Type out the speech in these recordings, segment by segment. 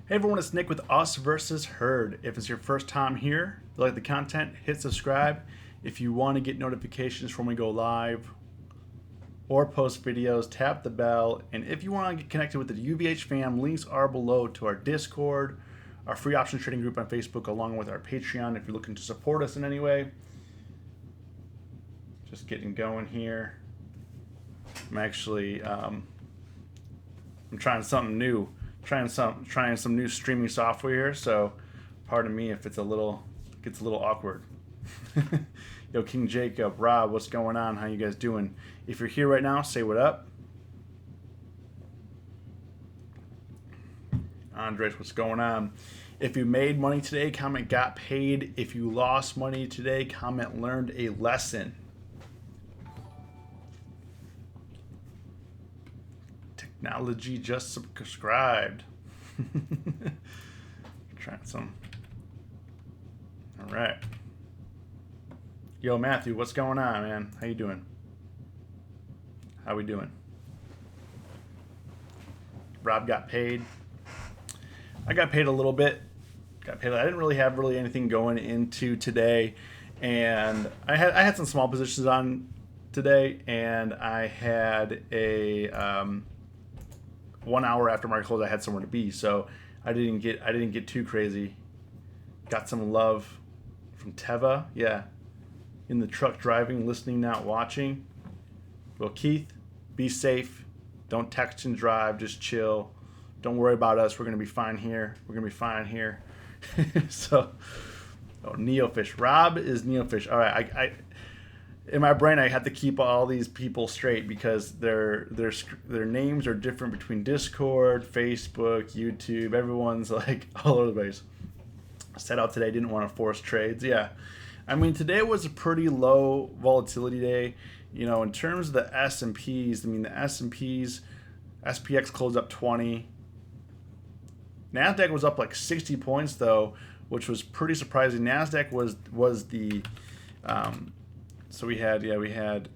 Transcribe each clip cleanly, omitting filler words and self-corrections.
Hey everyone, it's Nick with Us versus Herd. If it's your first time here, if you like the content, hit subscribe. If you want to get notifications when we go live or post videos, tap the bell. And if you want to get connected with the UVH fam, links are below to our Discord, our free option trading group on Facebook, along with our Patreon if you're looking to support us in any way. Just getting going here. I'm actually I'm trying something new. Trying some new streaming software here, so pardon me if gets a little awkward. Yo, King Jacob, Rob, what's going on? How you guys doing? If you're here right now, say what up. Andres, what's going on? If you made money today, comment got paid. If you lost money today, comment learned a lesson. Technology just subscribed. Trying some. All right. Yo, Matthew, what's going on, man? How you doing? How we doing? Rob got paid. I got paid a little bit. I didn't really have anything going into today, and I had some small positions on today, and I had a 1 hour after market close, I had somewhere to be, so I didn't get too crazy. Got some love from TEVA, yeah. In the truck driving, listening, not watching. Well, Keith, be safe. Don't text and drive. Just chill. Don't worry about us. We're gonna be fine here. So, Neofish. Rob is Neofish. All right, I in my brain, I had to keep all these people straight because their names are different between Discord, Facebook, YouTube. Everyone's like all over the place. Set out today, didn't want to force trades. Yeah, I mean today was a pretty low volatility day. You know, in terms of the S&Ps, I mean the S&Ps, SPX closed up 20. Nasdaq was up like 60 points though, which was pretty surprising. Nasdaq was the so we had /ES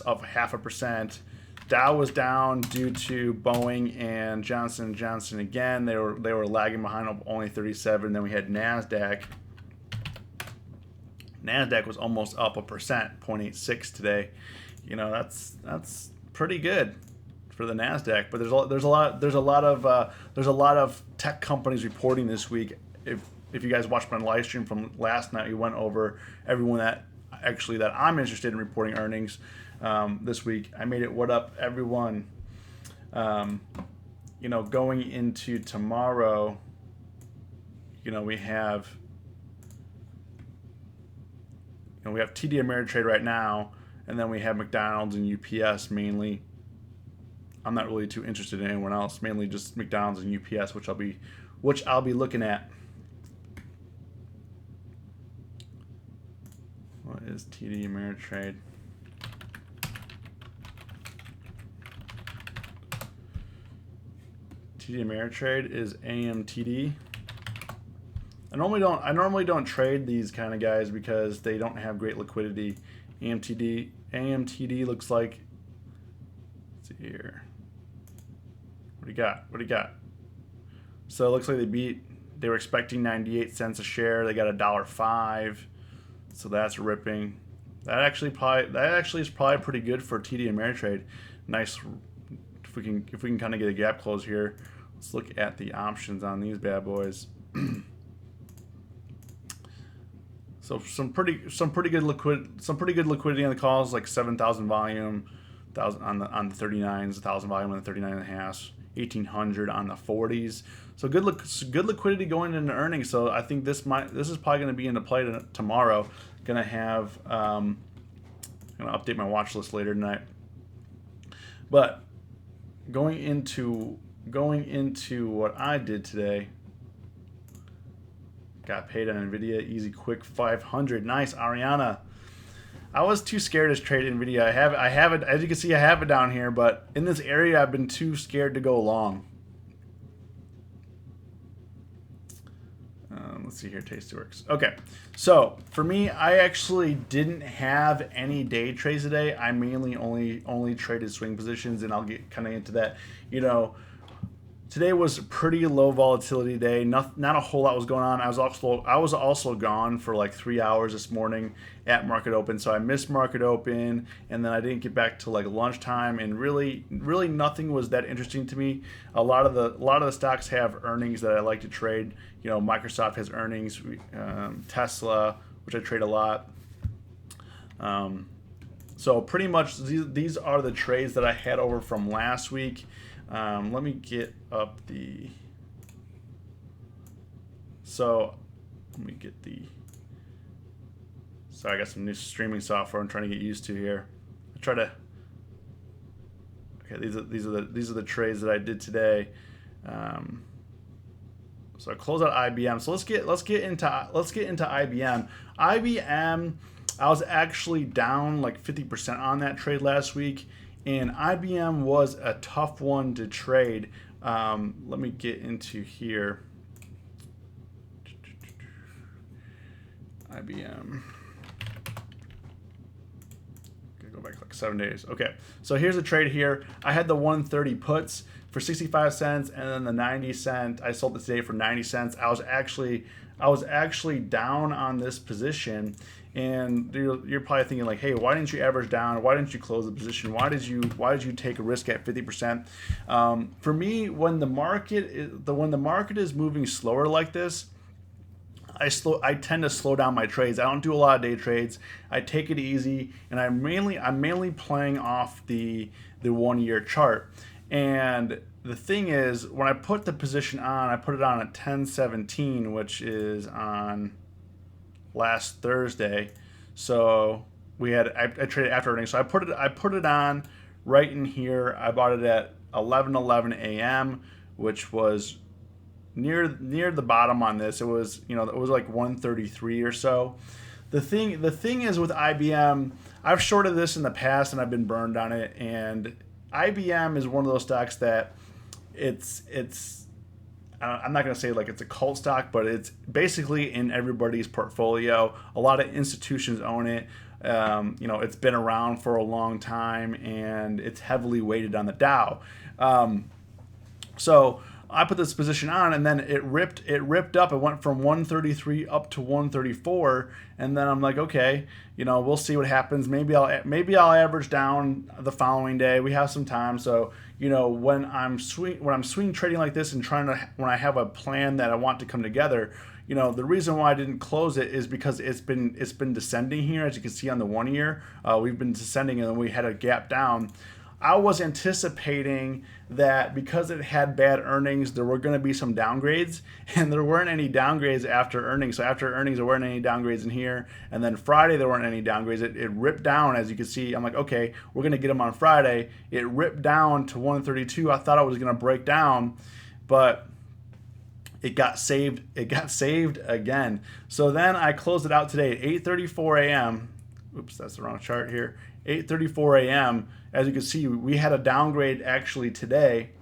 up 0.5%. Dow was down due to Boeing and Johnson & Johnson again. They were lagging behind up only 37. Then we had Nasdaq. Nasdaq was almost up 1%, 0.86 today. You know, that's pretty good for the Nasdaq. But there's a lot of tech companies reporting this week. If you guys watched my live stream from last night, we went over everyone that I'm interested in reporting earnings this week. I made it what up, everyone. You know, going into tomorrow, you know, we have TD Ameritrade right now, and then we have McDonald's and UPS mainly. I'm not really too interested in anyone else. Mainly just McDonald's and UPS, which I'll be looking at. What is TD Ameritrade? TD Ameritrade is AMTD. I normally don't trade these kind of guys because they don't have great liquidity. AMTD looks like. Let's see here. What do you got? So it looks like they were expecting 98 cents a share. They got $1.05. So that's ripping. That actually is probably pretty good for TD Ameritrade. Nice. If we can kind of get a gap close here. Let's look at the options on these bad boys. So some pretty good liquidity on the calls, like 7,000 volume, 1,000 on the 39s, 1,000 volume on the 39.5s, 1,800 on the 40s. So good liquidity going into earnings. So I think this is probably going to be into play tomorrow. Gonna update my watch list later tonight. But going into what I did today, got paid on Nvidia, easy, quick, 500. Nice, Ariana. I was too scared to trade Nvidia. I have it, as you can see, I have it down here, but in this area, I've been too scared to go long. Let's see here, Tastyworks. Okay, so for me, I actually didn't have any day trades today. I mainly only traded swing positions, and I'll get kind of into that. You know, Today was a pretty low volatility day. Not a whole lot was going on. I was also gone for like 3 hours this morning at market open, so I missed market open, and then I didn't get back to like lunchtime. And really nothing was that interesting to me. A lot of the stocks have earnings that I like to trade. You know, Microsoft has earnings, Tesla, which I trade a lot. So pretty much these are the trades that I had over from last week. Let me get up the. So let me get the. Sorry, I got some new streaming software I'm trying to get used to here. I try to. Okay, these are the trades that I did today. So I close out IBM. So let's get into IBM. IBM, I was actually down like 50% on that trade last week, and IBM was a tough one to trade. Let me get into here. IBM. Go back like 7 days. Okay, so here's a trade here. I had the 130 puts for 65 cents, and then the 90 cent. I sold it today for 90 cents. I was actually down on this position, and you're probably thinking like, hey, why didn't you average down? Why didn't you close the position? Why did you take a risk at 50%? For me, when the market is moving slower like this, I tend to slow down my trades. I don't do a lot of day trades. I take it easy, and I'm mainly playing off the 1 year chart. And the thing is, when I put the position on, I put it on at 10:17, which is on last Thursday. So I traded after earnings. So I put it on right in here. I bought it at 11:11 a.m., which was near the bottom on this. It was like 133 or so. The thing is with IBM, I've shorted this in the past and I've been burned on it. And IBM is one of those stocks that it's I'm not going to say like it's a cult stock, but it's basically in everybody's portfolio. A lot of institutions own it. It's been around for a long time, and it's heavily weighted on the Dow. So I put this position on, and then it ripped up. It went from 133 up to 134, and then I'm like, okay, we'll see what happens. Maybe I'll average down the following day. We have some time, so when I'm swing trading like this and when I have a plan that I want to come together, the reason why I didn't close it is because it's been descending here, as you can see on the 1 year. We've been descending, and then we had a gap down. I was anticipating that because it had bad earnings, there were going to be some downgrades, and there weren't any downgrades after earnings. So after earnings, there weren't any downgrades in here. And then Friday, there weren't any downgrades. It ripped down, as you can see. I'm like, okay, we're going to get them on Friday. It ripped down to 132. I thought it was going to break down, but it got saved. It got saved again. So then I closed it out today at 8:34 a.m. Oops, that's the wrong chart here. 8:34 a.m. As you can see, we had a downgrade actually today,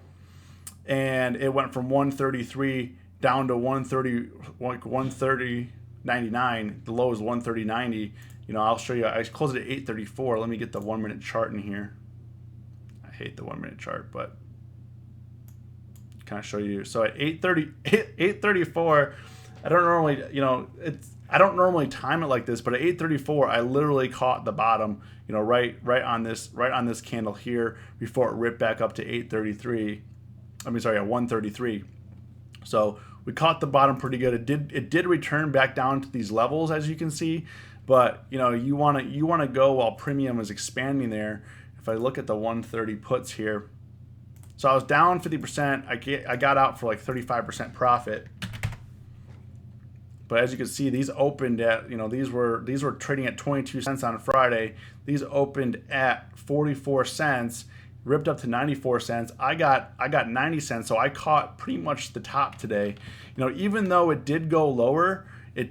and it went from 133 down to 130.99. The low is 130.90. I'll show you. I closed it at 8:34. Let me get the 1 minute chart in here. I hate the 1 minute chart, but kind of show you. So at 8:34, I don't normally, I don't normally time it like this, but at 8:34, I literally caught the bottom, right on this candle here before it ripped back up to 8:33. At 133. So we caught the bottom pretty good. It did return back down to these levels, as you can see, but you want to go while premium is expanding there. If I look at the 130 puts here, so I was down 50%. I got out for like 35% profit. But as you can see, these opened at, these were trading at 22 cents on Friday. These opened at 44 cents, ripped up to 94 cents. I got 90 cents, so I caught pretty much the top today. Even though it did go lower, the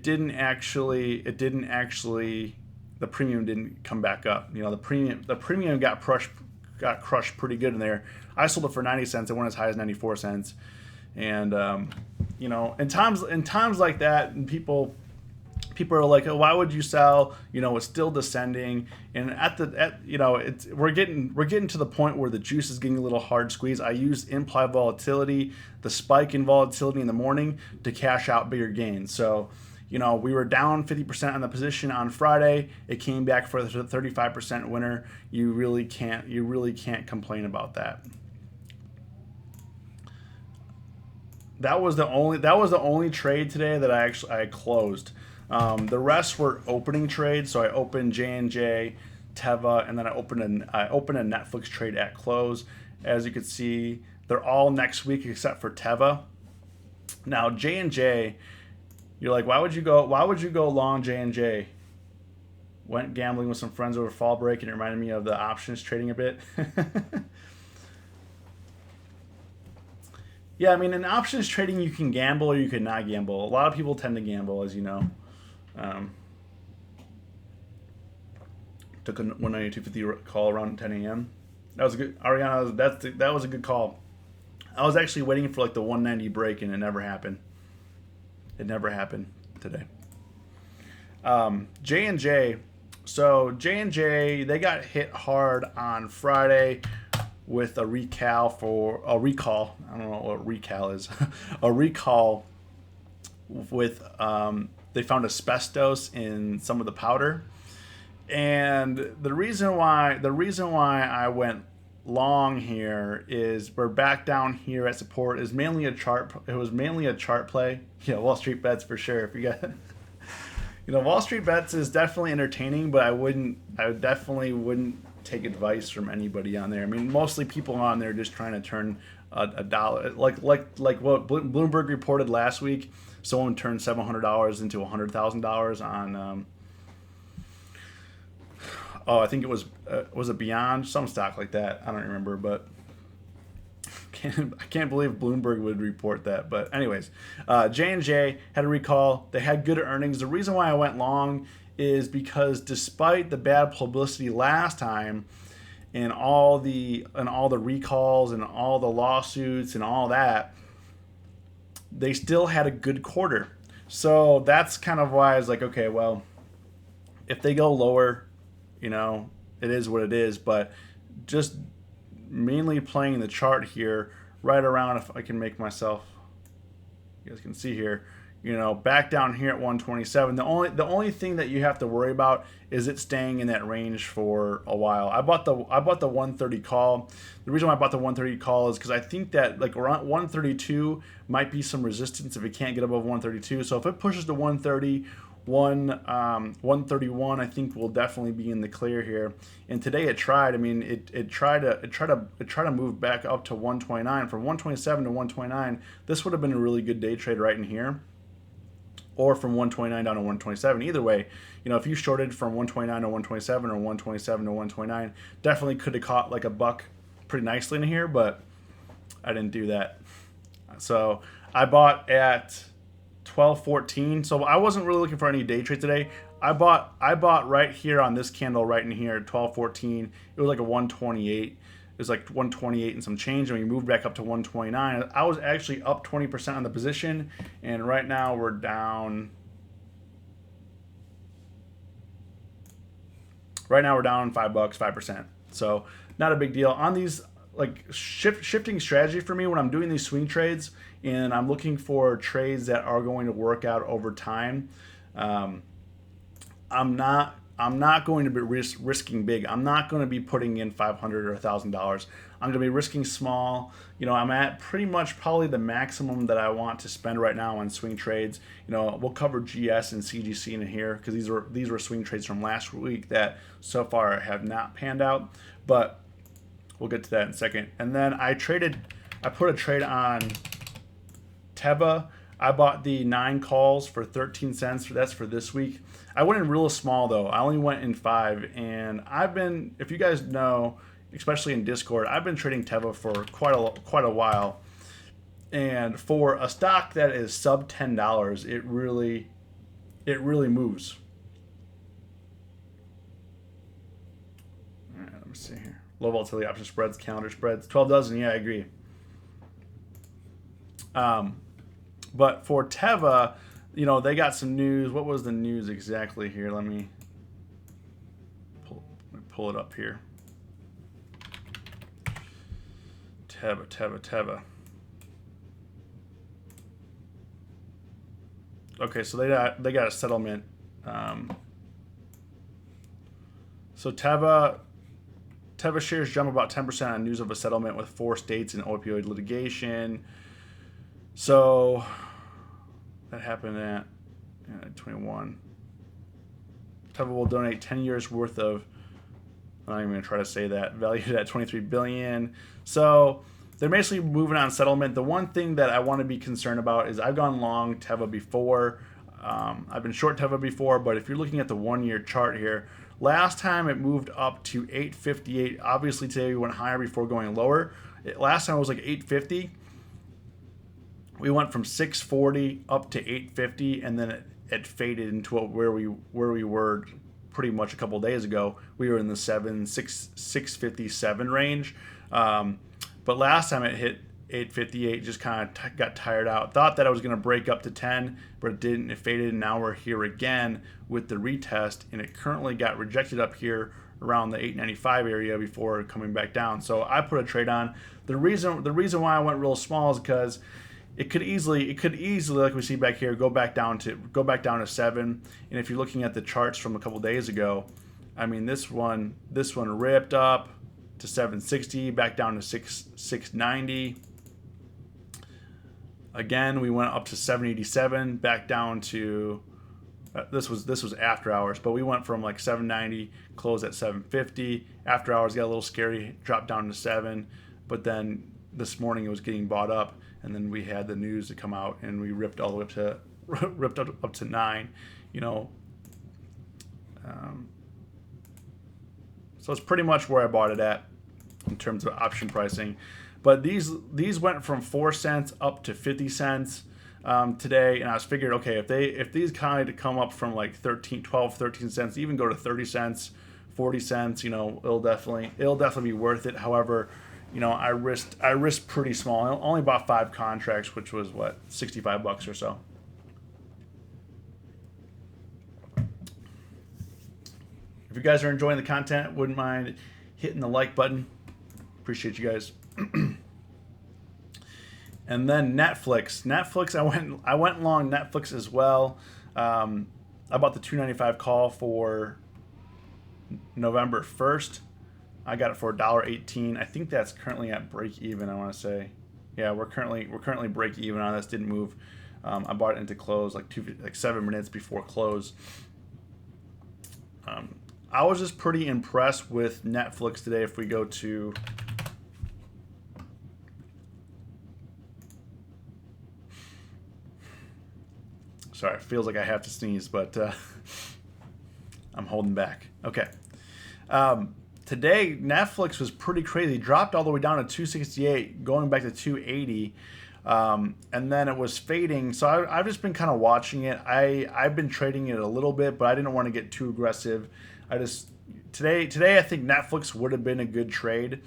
premium didn't come back up. The premium got crushed pretty good in there. I sold it for 90 cents. It went as high as 94 cents. And in times like that, and people people are like, oh, why would you sell? You know, it's still descending, and we're getting to the point where the juice is getting a little hard squeeze. I used implied volatility, the spike in volatility in the morning, to cash out bigger gains. So, you know, we were down 50% on the position on Friday. It came back for the 35% winner. You really can't complain about that. That was the only trade today that I closed. The rest were opening trades. So I opened J&J, TEVA, and then I opened a Netflix trade at close. As you can see, they're all next week except for TEVA. Now J&J, you're like, why would you go long J&J? Went gambling with some friends over fall break, and it reminded me of the options trading a bit. Yeah, I mean, in options trading, you can gamble or you can not gamble. A lot of people tend to gamble, as you know. Um, Took a 192.50 call around 10 a.m. That was a good, Ariana. That was a good call. I was actually waiting for like the 190 break, and it never happened. It never happened today. J&J. So J&J, they got hit hard on Friday with a recall. I don't know what recall is. A recall with they found asbestos in some of the powder, and the reason why I went long here is we're back down here at support. Is mainly a chart. It was mainly a chart play. Yeah, Wall Street Bets for sure. If you got, you know, Wall Street Bets is definitely entertaining, but I definitely wouldn't take advice from anybody on there. I mean, mostly people on there just trying to turn a dollar, like what Bloomberg reported last week. Someone turned $700 into $100,000 on. I think it was it Beyond, some stock like that. I don't remember, but I can't believe Bloomberg would report that. But anyways, J&J had a recall. They had good earnings. The reason why I went long is because despite the bad publicity last time and all the recalls and all the lawsuits and all that, they still had a good quarter. So that's kind of why I was like, okay, well, if they go lower, you know, it is what it is. But just mainly playing the chart here, right around, if I can make myself, you guys can see here, you know, back down here at 127. The only thing that you have to worry about is it staying in that range for a while. I bought the 130 call. The reason why I bought the 130 call is because I think that like around 132 might be some resistance if it can't get above 132. So if it pushes to 130, 131, I think will definitely be in the clear here. And today it tried. I mean, it tried to move back up to 129 from 127 to 129. This would have been a really good day trade right in here, or from 129 down to 127. Either way, you know, if you shorted from 129 to 127 or 127 to 129, definitely could have caught like a buck pretty nicely in here, but I didn't do that. So I bought at 12.14. So I wasn't really looking for any day trade today. I bought right here on this candle right in here at 12.14. It was like a 128. It was like 128 and some change, and we moved back up to 129. I was actually up 20% on the position, and right now we're down. Right now we're down $5, 5%. So not a big deal on these. Like shifting strategy for me when I'm doing these swing trades and I'm looking for trades that are going to work out over time. I'm not going to be risking big. I'm not going to be putting in $500 or $1,000. I'm going to be risking small. You know, I'm at pretty much probably the maximum that I want to spend right now on swing trades. You know, we'll cover GS and CGC in here because these were swing trades from last week that so far have not panned out, but we'll get to that in a second. And then I put a trade on TEVA. I bought the 9 calls for 13 cents. That's for this week. I went in real small though. I only went in 5. And I've been, if you guys know, especially in Discord, I've been trading TEVA for quite a while. And for a stock that is sub $10, it really moves. All right, let me see here. Low volatility option spreads, calendar spreads, 12 dozen. Yeah, I agree. But for TEVA, they got some news. What was the news exactly here? Let me pull it up here. TEVA. Okay, so they got a settlement. So TEVA shares jump about 10% on news of a settlement with 4 states in opioid litigation. So that happened at 21. TEVA will donate 10 years worth of, I'm not even going to try to say that, valued at $23 billion. So they're basically moving on settlement. The one thing that I want to be concerned about is I've gone long TEVA before. I've been short TEVA before, but if you're looking at the 1-year chart here, last time it moved up to 858. Obviously today we went higher before going lower. Last time it was like 850. We went from 640 up to 850, and then it faded into where we were pretty much a couple days ago. We were in the 657 range. But last time it hit 858, just kind of got tired out. Thought that I was going to break up to 10, but it didn't. It faded, and now we're here again with the retest, and it currently got rejected up here around the 895 area before coming back down. So I put a trade on. The reason why I went real small is because it could easily, like we see back here, go back down to 7. And if you're looking at the charts from a couple days ago, I mean this one ripped up to 760, back down to 690. Again, we went up to 787, back down to this was after hours, but we went from like 790, closed at 750. After hours got a little scary, dropped down to 7, but then this morning it was getting bought up, and then we had the news to come out, and we ripped all the way up to 9. So it's pretty much where I bought it at in terms of option pricing. But these went from 4 cents up to 50 cents today, and I was figured, okay, if these kind of come up from like 13 cents, even go to 30 cents, 40 cents, it'll definitely be worth it. However, I risked pretty small. I only bought 5 contracts, which was what, $65 or so. If you guys are enjoying the content, wouldn't mind hitting the like button. Appreciate you guys. And then Netflix, I went long Netflix as well. I bought the 295 call for November 1st. I got it for $1.18. I think that's currently at break even, I want to say. Yeah, we're currently break even on this. Didn't move. I bought it into close like 7 minutes before close. I was just pretty impressed with Netflix today. If we go to sorry, it feels like I have to sneeze, but I'm holding back. Okay. Today, Netflix was pretty crazy. Dropped all the way down to 268, going back to 280. And then it was fading. So I've just been kind of watching it. I've been trading it a little bit, but I didn't want to get too aggressive. Today I think Netflix would have been a good trade.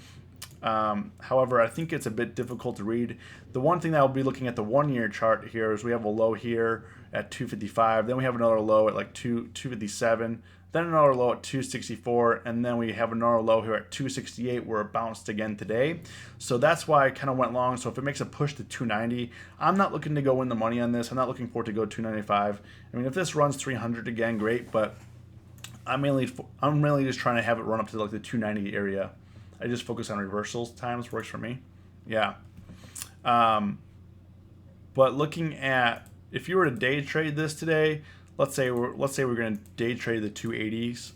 However, I think it's a bit difficult to read. The one thing that I'll be looking at the 1-year chart here is we have a low here at 255. Then we have another low at like 257. Then another low at 264, and then we have another low here at 268 where it bounced again today. So that's why I kind of went long. So if it makes a push to 290, I'm not looking to go win the money on this. I'm not looking for it to go 295. I mean, if this runs 300 again, great, but I'm really just trying to have it run up to like the 290 area. I just focus on reversals times, works for me. Yeah. But looking at, if you were to day trade this today, let's say we're going to day trade the 280s.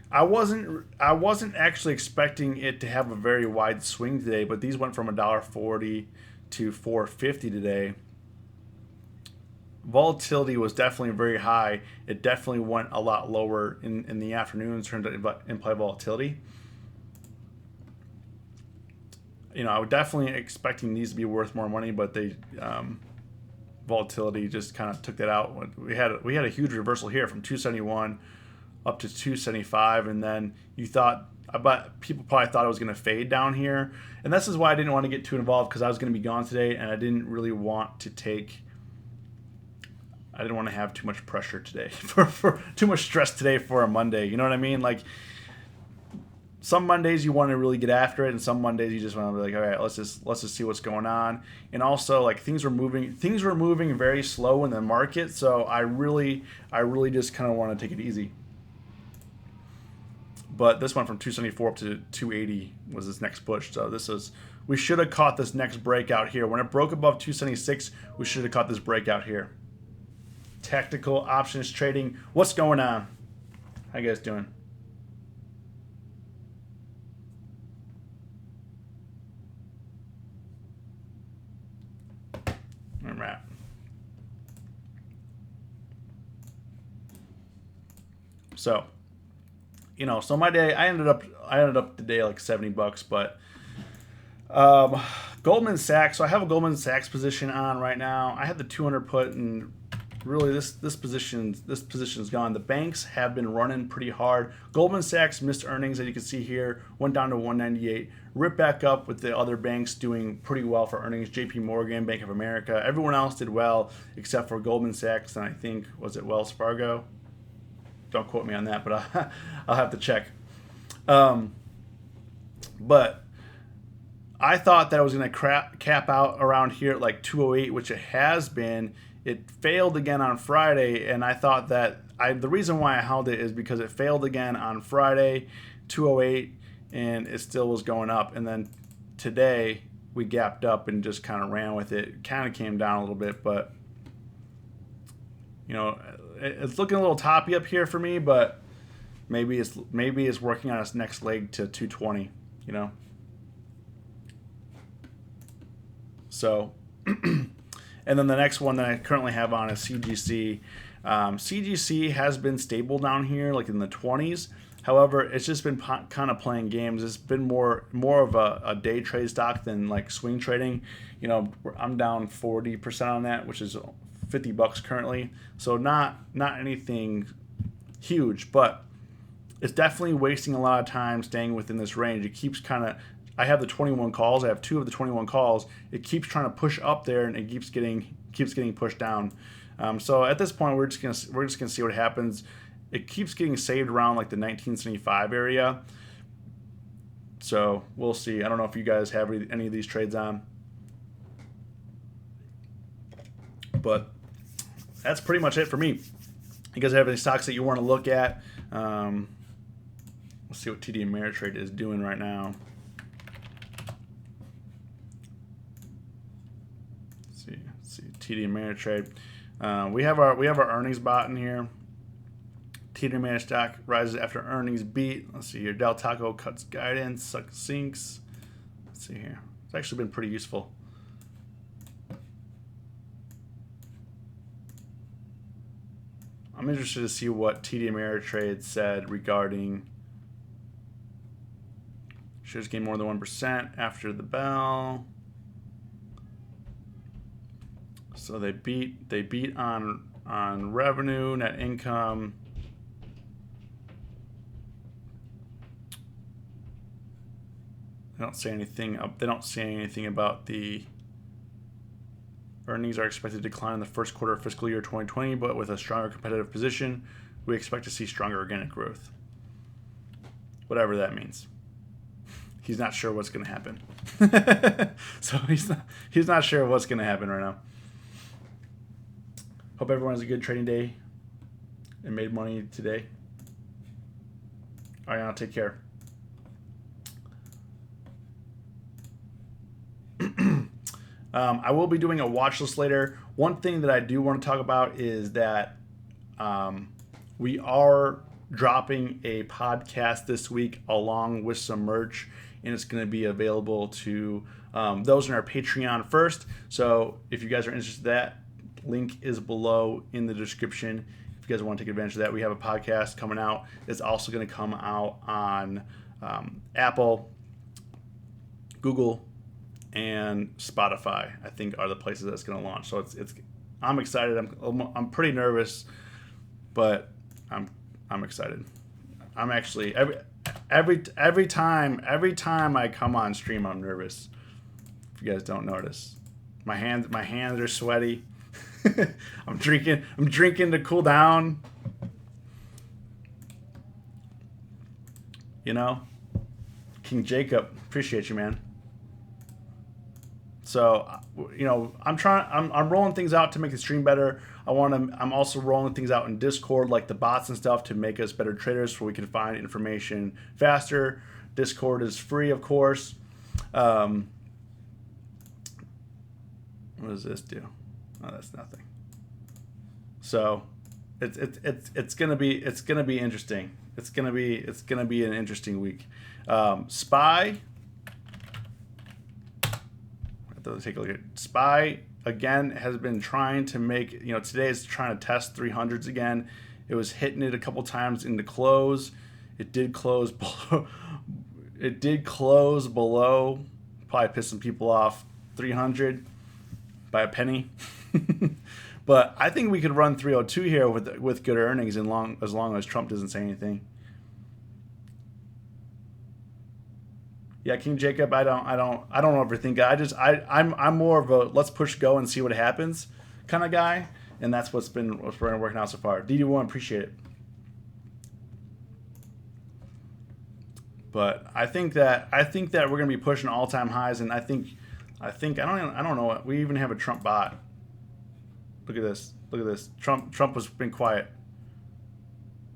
I wasn't actually expecting it to have a very wide swing today, but these went from $1.40 to $4.50 today. Volatility was definitely very high. It definitely went a lot lower in the afternoon in terms of implied volatility. I was definitely expecting these to be worth more money, but they volatility just kind of took that out. We had a huge reversal here from 271 up to 275, and then people probably thought it was going to fade down here, and this is why I didn't want to get too involved, because I was going to be gone today, and I didn't really want to take I didn't want to have too much pressure today for too much stress today for a Monday. You know what I mean? Like, some Mondays you want to really get after it, and some Mondays you just want to be like, all right, let's just see what's going on. And also, like, things were moving very slow in the market, so I really just kind of want to take it easy. But this went from 274 up to 280 was this next push. So we should have caught this next breakout here. When it broke above 276, we should have caught this breakout here. Tactical options trading. What's going on? How you guys doing? All right. So, so my day, I ended up today like $70, but Goldman Sachs. So I have a Goldman Sachs position on right now. I had the 200 put, and really this position's gone. The banks have been running pretty hard. Goldman Sachs missed earnings, as you can see here, went down to 198, ripped back up with the other banks doing pretty well for earnings. JP Morgan, Bank of America, everyone else did well except for Goldman Sachs, and I think, was it Wells Fargo? Don't quote me on that, but I'll have to check. But I thought that it was going to cap out around here at like 208, which it has been. It failed again on Friday, and I thought that the reason why I held it is because it failed again on Friday, 208, and it still was going up. And then today we gapped up and just kind of ran with it. Kind of came down a little bit, but it's looking a little toppy up here for me, but maybe it's working on its next leg to 220, So, and then the next one that I currently have on is CGC. CGC has been stable down here, like in the 20s. However, it's just been kind of playing games. It's been more of a day trade stock than like swing trading. I'm down 40% on that, which is $50 currently. So not anything huge, but it's definitely wasting a lot of time staying within this range. It keeps I have the 21 calls. I have 2 of the 21 calls. It keeps trying to push up there, and it keeps getting pushed down. So at this point, we're just gonna see what happens. It keeps getting saved around like the 1975 area. So we'll see. I don't know if you guys have any of these trades on, but that's pretty much it for me. You guys have any stocks that you want to look at? Let's see what TD Ameritrade is doing right now. Let's see TD Ameritrade. We have our earnings bot in here. TD Ameritrade stock rises after earnings beat. Let's see here. Del Taco cuts guidance, sinks. Let's see here. It's actually been pretty useful. I'm interested to see what TD Ameritrade said regarding shares gain more than 1% after the bell. So they beat on revenue, net income. They don't say anything about the earnings are expected to decline in the first quarter of fiscal year 2020, but with a stronger competitive position, we expect to see stronger organic growth. Whatever that means. He's not sure what's going to happen. So he's not sure what's going to happen right now. Hope everyone has a good trading day and made money today. All right, now take care. I will be doing a watch list later. One thing that I do want to talk about is that we are dropping a podcast this week along with some merch, and it's going to be available to those in our Patreon first. So if you guys are interested in that, link is below in the description. If you guys want to take advantage of that, we have a podcast coming out. It's also going to come out on Apple, Google, and Spotify, I think, are the places that's going to launch. So I'm excited. I'm pretty nervous, but I'm excited. I'm actually every time I come on stream, I'm nervous. If you guys don't notice, my hands are sweaty. I'm drinking to cool down. You know, King Jacob, appreciate you, man. So, you know, I'm rolling things out to make the stream better. I'm also rolling things out in Discord, like the bots and stuff, to make us better traders, so we can find information faster. Discord is free, of course. What does this do? Oh, that's nothing. So, it's gonna be interesting. It's gonna be an interesting week. Spy. Take a look at Spy again. Has been trying to make, you know, today is trying to test 300s again. It was hitting it a couple times in the close. It did close below. It did close below. Probably pissed some people off. 300 by a penny. But I think we could run 302 here with good earnings, as long as Trump doesn't say anything. Yeah, King Jacob, I don't overthink it. I'm more of a let's push go and see what happens kind of guy, and that's what's been working out so far. DD1, appreciate it. But I think that we're gonna be pushing all-time highs, and I don't know what we even have a Trump bot. Look at this. Trump has been quiet.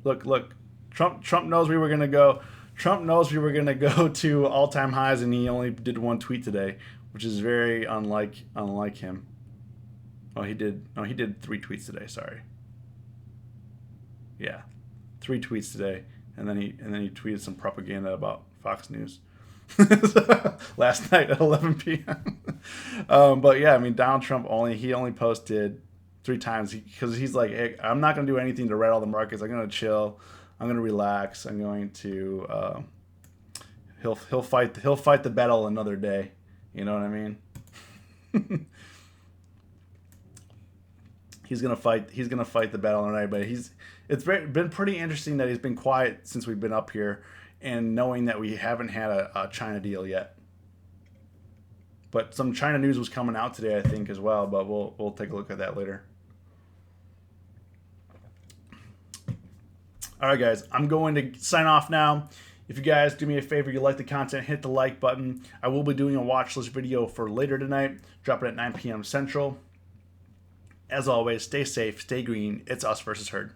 Look. Trump knows we were gonna go. Trump knows we were going to go to all-time highs, and he only did one tweet today, which is very unlike him. Oh, he did 3 tweets today. Sorry. Yeah, 3 tweets today, and then he tweeted some propaganda about Fox News last night at 11 p.m. But yeah, I mean, Donald Trump only posted 3 times because he's like, hey, I'm not going to do anything to rattle the markets. I'm going to chill. I'm going to relax. I'm going to he'll fight the battle another day. You know what I mean? He's gonna fight the battle another day. But it's been pretty interesting that he's been quiet since we've been up here, and knowing that we haven't had a China deal yet. But some China news was coming out today, I think, as well. But we'll take a look at that later. All right, guys, I'm going to sign off now. If you guys do me a favor, you like the content, hit the like button. I will be doing a watch list video for later tonight, dropping at 9 p.m. Central. As always, stay safe, stay green. It's us versus herd.